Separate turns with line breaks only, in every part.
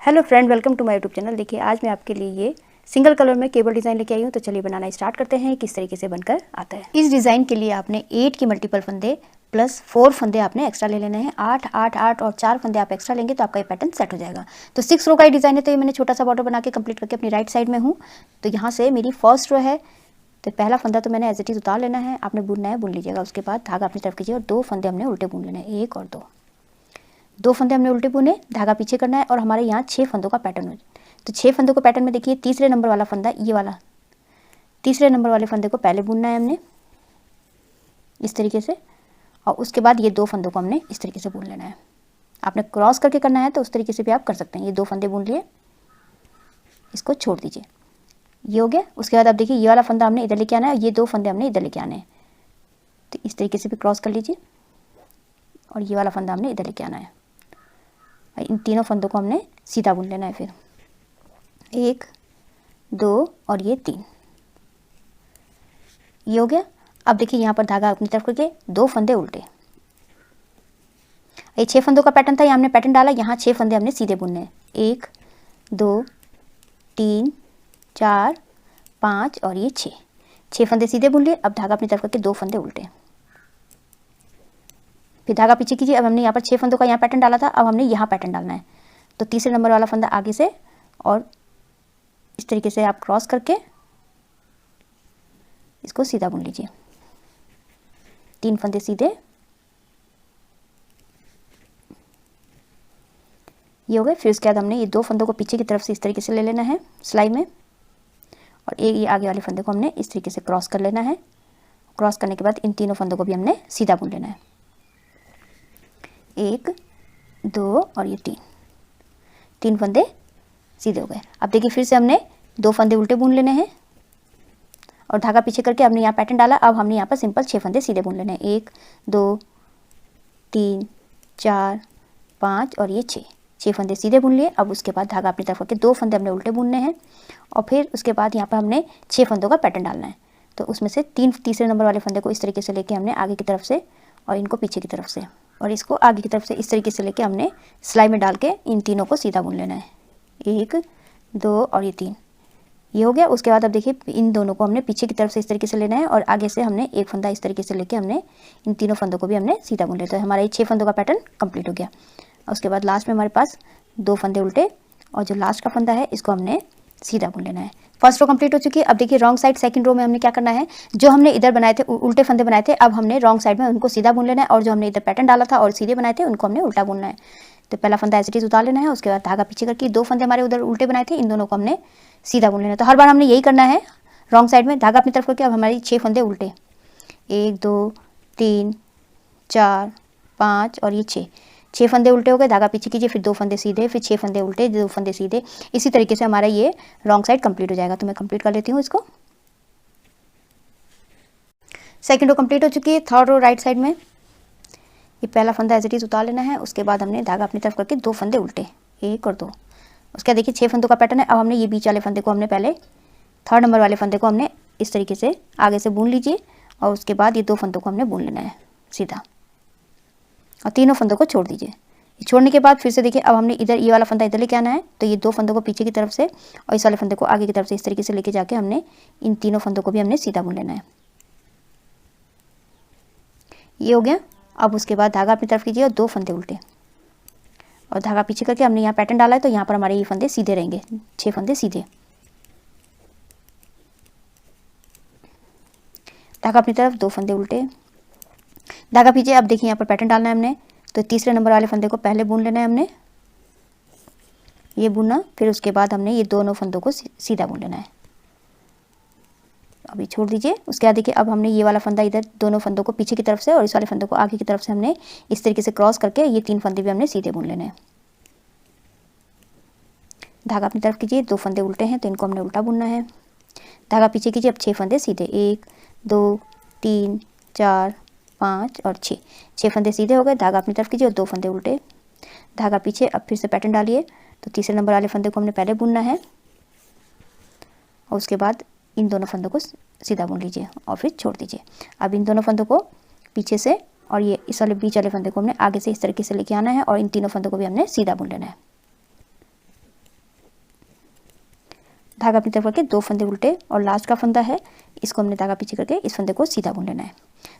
Hello friend, welcome to my YouTube channel. देखिए आज मैं आपके लिए ये सिंगल कलर में केबल डिज़ाइन लेके आई हूँ। तो चलिए बनाना स्टार्ट करते हैं किस तरीके से बनकर आता है। इस डिज़ाइन के लिए आपने 8 की मल्टीपल फंदे प्लस 4 फंदे आपने एक्स्ट्रा ले लेने हैं। 8 8 8 और 4 फंदे आप एक्स्ट्रा लेंगे तो आपका ये पैटर्न सेट हो जाएगा। तो 6 रो का ही डिज़ाइन है, तो ये मैंने छोटा सा बॉर्डर बना के कंप्लीट करके अपनी राइट साइड में हूँ। तो यहाँ से मेरी फर्स्ट रो है, तो पहला फंदा तो मैंने एज इट इज़ उतार लेना है। आपने बुनना है बुन लीजिएगा। उसके बाद धागा अपनी तरफ कीजिए और 2 फंदे हमने उल्टे बुन लेने हैं, 1 और 2 फंदे हमने उल्टे बुने, धागा पीछे करना है और हमारे यहाँ 6 फंदों का पैटर्न हो। तो 6 फंदों को पैटर्न में देखिए, तीसरे नंबर वाला फंदा ये वाला, तीसरे नंबर वाले फंदे को पहले बुनना है हमने इस तरीके से, और उसके बाद ये 2 फंदों को हमने इस तरीके से बुन लेना है। आपने क्रॉस करके करना है तो उस तरीके से भी आप कर सकते हैं। ये 2 फंदे बुन लिए, इसको छोड़ दीजिए, ये हो गया। उसके बाद आप देखिए ये वाला फंदा हमने इधर लेके आना है, ये 2 फंदे हमने इधर लेके आने हैं। तो इस तरीके से भी क्रॉस कर लीजिए और ये वाला फंदा हमने इधर लेके आना है। इन तीनों फंदों को हमने सीधा बुन लेना है। फिर 1 2 और ये 3, ये हो गया। अब देखिए यहाँ पर धागा अपनी तरफ करके 2 फंदे उल्टे, ये 6 फंदों का पैटर्न था, यहाँ हमने पैटर्न डाला, यहाँ 6 फंदे हमने सीधे बुनने हैं। 1 2 3 4 5 और ये 6 फंदे सीधे बुन लिए। अब धागा अपनी तरफ करके 2 फंदे उल्टे, फिर धागा पीछे कीजिए। अब हमने यहाँ पर 6 फंदों का यहाँ पैटर्न डाला था, अब हमने यहाँ पैटर्न डालना है। तो तीसरे नंबर वाला फंदा आगे से और इस तरीके से आप क्रॉस करके इसको सीधा बुन लीजिए। 3 फंदे सीधे, ये हो गए। फिर उसके बाद हमने ये 2 फंदों को पीछे की तरफ से इस तरीके से ले लेना है सिलाई में, और एक ये आगे वाले फंदे को हमने इस तरीके से क्रॉस कर लेना है। क्रॉस करने के बाद इन तीनों फंदों को भी हमने सीधा बुन लेना है। 1 2 और ये 3 फंदे सीधे हो गए। अब देखिए फिर से हमने 2 फंदे उल्टे बुन लेने हैं और धागा पीछे करके हमने यहाँ पैटर्न डाला। अब हमने यहाँ पर सिंपल 6 फंदे सीधे बुन लेने हैं। 1 2 3 4 5 और ये 6 फंदे सीधे बुन लिए। अब उसके बाद धागा अपनी तरफ करके 2 फंदे हमने उल्टे बुनने हैं और फिर उसके बाद यहाँ पर हमने 6 फंदों का पैटर्न डालना है। तो उसमें से 3 तीसरे नंबर वाले फंदे को इस तरीके से लेके हमने आगे की तरफ से और इनको पीछे की तरफ से और इसको आगे की तरफ से इस तरीके से लेके हमने सिलाई में डाल के इन तीनों को सीधा बुन लेना है। 1 2 और ये 3, ये हो गया। उसके बाद अब देखिए इन दोनों को हमने पीछे की तरफ से इस तरीके से लेना है और आगे से हमने एक फंदा इस तरीके से लेके हमने इन तीनों फंदों को भी हमने सीधा बुन लिया। तो हमारा ये 6 फंदों का पैटर्न कंप्लीट हो गया। उसके बाद लास्ट में हमारे पास 2 फंदे उल्टे और जो लास्ट का फंदा है इसको हमने सीधा बुन लेना है। फर्स्ट रो कंप्लीट हो चुकी है। अब देखिए रॉन्ग साइड सेकंड रो में हमने क्या करना है, जो हमने इधर बनाए थे उल्टे फंदे बनाए थे, अब हमने रॉन्ग साइड में उनको सीधा बुन लेना है, और जो हमने इधर पैटर्न डाला था और सीधे बनाए थे उनको हमने उल्टा बुनना है। तो पहला फंदा एज इट इज उतार लेना है। उसके बाद धागा पीछे करके 2 फंदे हमारे उधर उल्टे बनाए थे, इन दोनों को हमने सीधा बुन लेना है। तो हर बार हमने यही करना है, रॉन्ग साइड में धागा अपनी तरफ करके। अब हमारी 6 फंदे उल्टे, 1 2 3 4 5 और ये 6 फंदे उल्टे हो गए। धागा पीछे कीजिए, फिर 2 फंदे सीधे, फिर 6 फंदे उल्टे, 2 फंदे सीधे। इसी तरीके से हमारा ये रॉन्ग साइड कंप्लीट हो जाएगा। तो मैं कंप्लीट कर लेती हूँ इसको। सेकंड रो कंप्लीट हो चुकी है। थर्ड रो राइट साइड में ये पहला फंदा एज इट इज उतार लेना है। उसके बाद हमने धागा अपनी तरफ करके 2 फंदे उल्टे, 1 और 2। उसके बाद देखिए 6 फंदों का पैटर्न है। अब हमने ये बीच वाले फंदे को हमने पहले, थर्ड नंबर वाले फंदे को हमने इस तरीके से आगे से बुन लीजिए और उसके बाद ये 2 फंदों को हमने बुन लेना है सीधा, और तीनों फंदों को छोड़ दीजिए। छोड़ने के बाद फिर से देखिए अब हमने इधर ये वाला फंदा इधर लेके आना है। तो ये 2 फंदों को पीछे की तरफ से और इस वाले फंदे को आगे की तरफ से इस तरीके से लेके जाके हमने इन तीनों फंदों को भी हमने सीधा बुन लेना है। ये हो गया। अब उसके बाद धागा अपनी तरफ कीजिए और 2 फंदे उल्टे और धागा पीछे करके हमने यहाँ पैटर्न डाला है, तो यहाँ पर हमारे ये फंदे सीधे रहेंगे, 6 फंदे सीधे। धागा अपनी तरफ 2 फंदे उल्टे, धागा पीछे। अब देखिए यहाँ पर पैटर्न डालना है हमने, तो तीसरे नंबर वाले फंदे को पहले बुन लेना है हमने, ये बुनना। फिर उसके बाद हमने ये दोनों फंदों को सीधा बुन लेना है। अभी छोड़ दीजिए। उसके बाद देखिए अब हमने ये वाला फंदा इधर, दोनों फंदों को पीछे की तरफ से और इस वाले फंदों को आगे की तरफ से हमने इस तरीके से क्रॉस करके ये 3 फंदे भी हमने सीधे बुन लेने हैं। धागा अपनी तरफ कीजिए, 2 फंदे उल्टे हैं तो इनको हमने उल्टा बुनना है। धागा पीछे कीजिए। अब 6 फंदे सीधे, 1 2 3 4 5 और 6 फंदे सीधे हो गए। धागा अपनी तरफ कीजिए और 2 फंदे उल्टे, धागा पीछे। अब फिर से पैटर्न डालिए। तो तीसरे नंबर वाले फंदे को हमने पहले बुनना है और उसके बाद इन दोनों फंदों को सीधा बुन लीजिए और फिर छोड़ दीजिए। अब इन दोनों फंदों को पीछे से और ये इस वाले बीच वाले फंदे को हमने आगे से इस तरीके से लेके आना है और इन तीनों फंदों को भी हमने सीधा बुन लेना है। धागा अपनी तरफ करके 2 फंदे उल्टे और लास्ट का फंदा है इसको हमने धागा पीछे करके इस फंदे को सीधा बुन लेना है।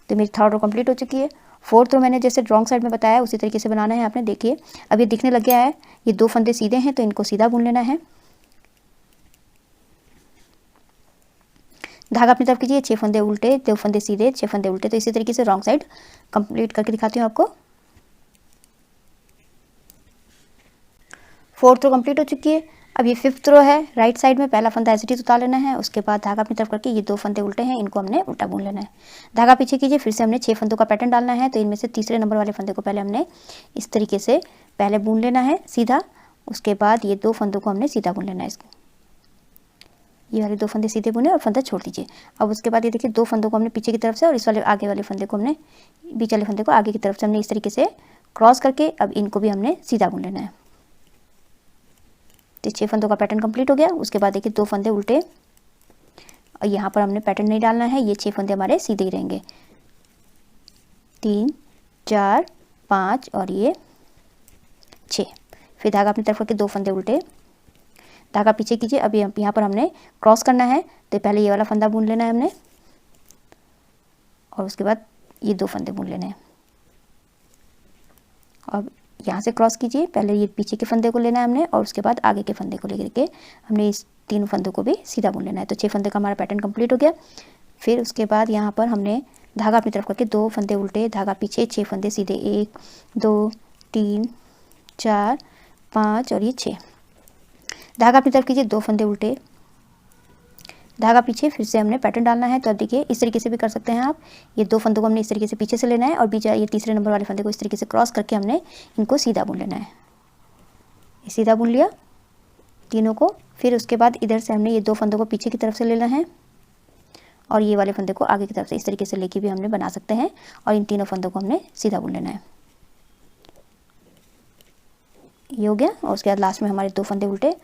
तो मेरी थर्ड रो कंप्लीट हो चुकी है। फोर्थ रो मैंने जैसे रॉन्ग साइड में बताया उसी तरीके से बनाना है आपने। देखिए अब ये दिखने लग गया है, ये 2 फंदे सीधे हैं तो इनको सीधा बुन लेना है। धागा अपनी तरफ कीजिए, 6 फंदे उल्टे, 2 फंदे सीधे, 6 फंदे उल्टे। तो इसी तरीके से रॉन्ग साइड कंप्लीट करके दिखाती हूँ आपको। फोर्थ रो कंप्लीट हो चुकी है। अब ये फिफ्थ रो है, राइट साइड में पहला फंदा एज इट इज उतार लेना है। उसके बाद धागा अपनी तरफ करके ये 2 फंदे उल्टे हैं इनको हमने उल्टा बुन लेना है। धागा पीछे कीजिए, फिर से हमने 6 फंदों का पैटर्न डालना है। तो इनमें से तीसरे नंबर वाले फंदे को पहले हमने इस तरीके से पहले बुन लेना है सीधा। उसके बाद ये 2 फंदों को हमने सीधा बुन लेना है। इसको ये वाले 2 फंदे सीधे बुने और फंदा छोड़ दीजिए। अब उसके बाद ये देखिए 2 फंदों को हमने पीछे की तरफ से और इस वाले आगे वाले फंदे को हमने बीच वाले फंदे को आगे की तरफ से हमने इस तरीके से क्रॉस करके अब इनको भी हमने सीधा बुन लेना है। तो 6 फंदों का पैटर्न कंप्लीट हो गया। उसके बाद देखिए 2 फंदे उल्टे और यहाँ पर हमने पैटर्न नहीं डालना है, ये 6 फंदे हमारे सीधे ही रहेंगे। 3 4 5 और ये 6। फिर धागा अपनी तरफ करके 2 फंदे उल्टे, धागा पीछे कीजिए। अब यहाँ पर हमने क्रॉस करना है तो पहले ये वाला फंदा बुन लेना है हमने और उसके बाद ये 2 फंदे बुन लेने हैं। अब यहाँ से क्रॉस कीजिए, पहले ये पीछे के फंदे को लेना है हमने और उसके बाद आगे के फंदे को लेकर के हमने इस 3 फंदों को भी सीधा बुन लेना है। तो 6 फंदे का हमारा पैटर्न कंप्लीट हो गया। फिर उसके बाद यहाँ पर हमने धागा अपनी तरफ करके 2 फंदे उल्टे, धागा पीछे, 6 फंदे सीधे, 1 2 3 4 5 और ये 6। धागा अपनी तरफ कीजिए, 2 फंदे उल्टे, धागा पीछे, फिर से हमने पैटर्न डालना है। तो अब देखिए इस तरीके से भी कर सकते हैं आप। ये 2 फंदों को हमने इस तरीके से पीछे से लेना है और बीच ये तीसरे नंबर वाले फंदे को इस तरीके से क्रॉस करके हमने इनको सीधा बुन लेना है। ये सीधा बुन लिया तीनों को। फिर उसके बाद इधर से हमने ये 2 फंदों को पीछे की तरफ से लेना है और ये वाले फंदे को आगे की तरफ से इस तरीके से लेके भी हमने बना सकते हैं और इन तीनों फंदों को हमने सीधा बुन लेना है। ये हो गया। और उसके बाद लास्ट में हमारे 2 फंदे उल्टे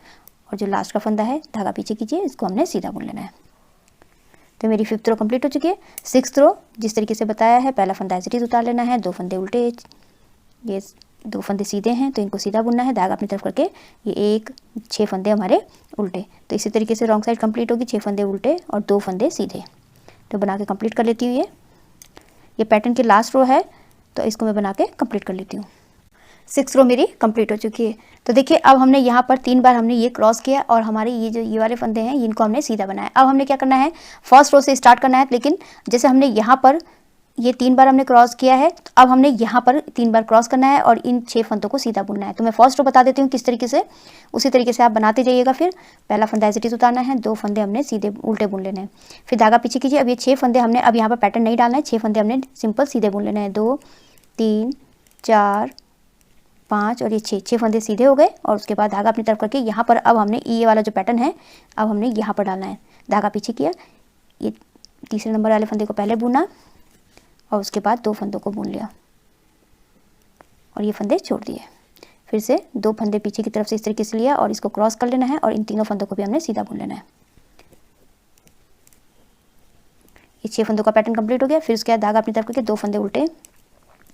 और जो लास्ट का फंदा है धागा पीछे कीजिए, इसको हमने सीधा बुन लेना है। तो मेरी 5th रो कंप्लीट हो चुकी है। 6th रो जिस तरीके से बताया है, पहला फंदा एज इट इज उतार लेना है, 2 फंदे उल्टे, ये 2 फंदे सीधे हैं तो इनको सीधा बुनना है। धागा अपनी तरफ करके ये 1 6 फंदे हमारे उल्टे। तो इसी तरीके से रॉन्ग साइड कंप्लीट होगी, 6 फंदे उल्टे और 2 फंदे सीधे। तो बना के कंप्लीट कर लेती हूँ। ये पैटर्न की लास्ट रो है तो इसको मैं बना के कंप्लीट कर लेती हूँ। 6 रो मेरी कंप्लीट हो चुकी है। तो देखिए अब हमने यहाँ पर 3 बार हमने ये क्रॉस किया और हमारे ये जो ये वाले फंदे हैं इनको हमने सीधा बनाया। अब हमने क्या करना है, फर्स्ट रो से स्टार्ट करना है। लेकिन जैसे हमने यहाँ पर ये 3 बार हमने क्रॉस किया है, तो अब हमने यहाँ पर 3 बार क्रॉस करना है और इन 6 फंदों को सीधा बुनना है। तो मैं फर्स्ट रो बता देती हूँ किस तरीके से, उसी तरीके से आप बनाते जाइएगा। फिर पहला फंदा एज इट इज उतारना है, 2 फंदे हमने सीधे उल्टे बुन लेने हैं। फिर धागा पीछे कीजिए। अब ये 6 फंदे हमने अब यहाँ पर पैटर्न नहीं डालना है, 6 फंदे हमने सिंपल सीधे बुन लेने हैं। 2 3 4 5 और ये 6 फंदे सीधे हो गए। और उसके बाद धागा अपनी तरफ करके यहाँ पर अब हमने ये वाला जो पैटर्न है अब हमने यहाँ पर डालना है। धागा पीछे किया, ये तीसरे नंबर वाले फंदे को पहले बुना और उसके बाद 2 फंदों को बुन लिया और ये फंदे छोड़ दिए। फिर से 2 फंदे पीछे की तरफ से इस तरीके से लिया और इसको क्रॉस कर लेना है और इन तीनों फंदों को भी हमने सीधा बुन लेना है। ये 6 फंदों का पैटर्न कंप्लीट हो गया। फिर उसके बाद धागा अपनी तरफ करके 2 फंदे उल्टे,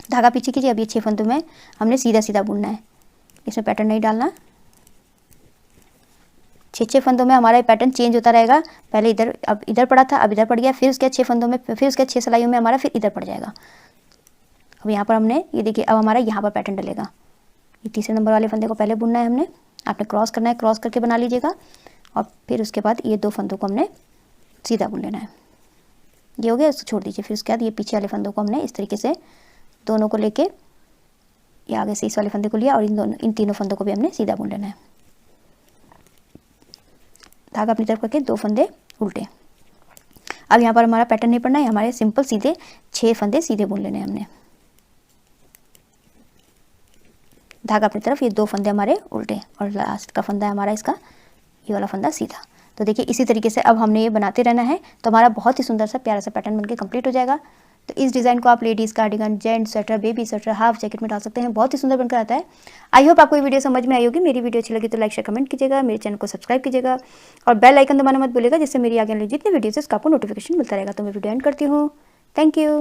धागा पीछे कीजिए। अब ये 6 फंदों में हमने सीधा सीधा बुनना है, इसमें पैटर्न नहीं डालना। 6 फंदों में हमारा पैटर्न चेंज होता रहेगा। पहले इधर, अब इधर पड़ा था, अब इधर पड़ गया। फिर उसके 6 फंदों में, फिर उसके 6 सिलाइयों में हमारा फिर इधर पड़ जाएगा। अब यहाँ पर हमने ये देखिए अब हमारा यहाँ पर पैटर्न डलेगा। ये तीसरे नंबर वाले फंदे को पहले बुनना है हमने, आपने क्रॉस करना है, क्रॉस करके बना लीजिएगा। और फिर उसके बाद ये 2 फंदों को हमने सीधा बुन लेना है। ये हो गया, इसको छोड़ दीजिए। फिर उसके बाद ये पीछे वाले फंदों को हमने इस तरीके से दोनों को लेके ये आगे से इस वाले फंदे को लिया और इन तीनों फंदों को भी हमने सीधा बुन लेना है। धागा अपनी तरफ करके 2 फंदे उल्टे। अब यहाँ पर हमारा पैटर्न नहीं पड़ना है, हमारे सिंपल सीधे 6 फंदे सीधे बुन लेने हैं हमने। धागा अपनी तरफ, ये 2 फंदे हमारे उल्टे और लास्ट का फंदा है हमारा इसका ये वाला फंदा सीधा। तो देखिए इसी तरीके से अब हमने ये बनाते रहना है तो हमारा बहुत ही सुंदर सा प्यारा सा पैटर्न बनके कंप्लीट हो जाएगा। तो इस डिज़ाइन को आप ladies cardigan, gents sweater, baby sweater, half jacket में डाल सकते हैं। बहुत ही सुंदर बनकर आता है। आई होप आपको ये वीडियो समझ में आई होगी। मेरी वीडियो अच्छी लगी तो लाइक शेयर कमेंट कीजिएगा, मेरे चैनल को सब्सक्राइब कीजिएगा और बेल आइकन दबाना मत भूलिएगा, जिससे मेरी आगे वाली जितनी वीडियोज़ है उसका आपको नोटिफिकेशन मिलता रहेगा। तो मैं वीडियो एंड करती हूँ। Thank you.